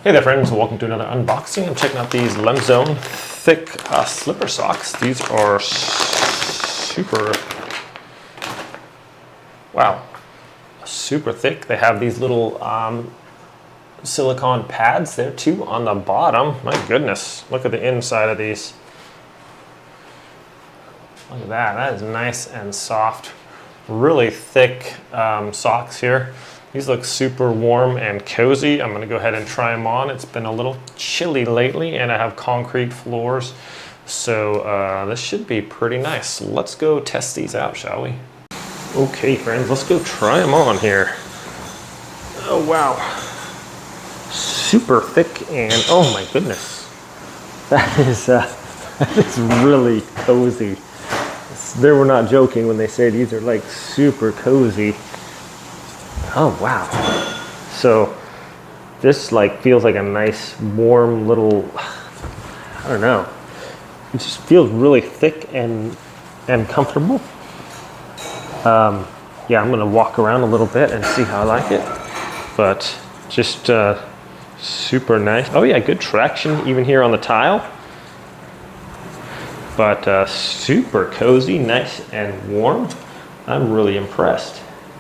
Hey there friends, welcome to another unboxing. I'm checking out these LEMZONE thick slipper socks. These are super thick. They have these little silicone pads there too on the bottom. My goodness, look at the inside of these. Look at that, that is nice and soft. Really thick socks here. These look super warm and cozy. I'm gonna go ahead and try them on. It's been a little chilly lately and I have concrete floors. So this should be pretty nice. Let's go test these out, shall we? Okay friends, let's go try them on here. Oh wow. Super thick and oh my goodness. That is really cozy. They were not joking when they say these are like super cozy. Oh wow. So this like feels like a nice warm little, I don't know. It just feels really thick and comfortable. Yeah, I'm gonna walk around a little bit and see how I like it. But just super nice. Oh yeah, good traction even here on the tile. But super cozy, nice and warm. I'm really impressed.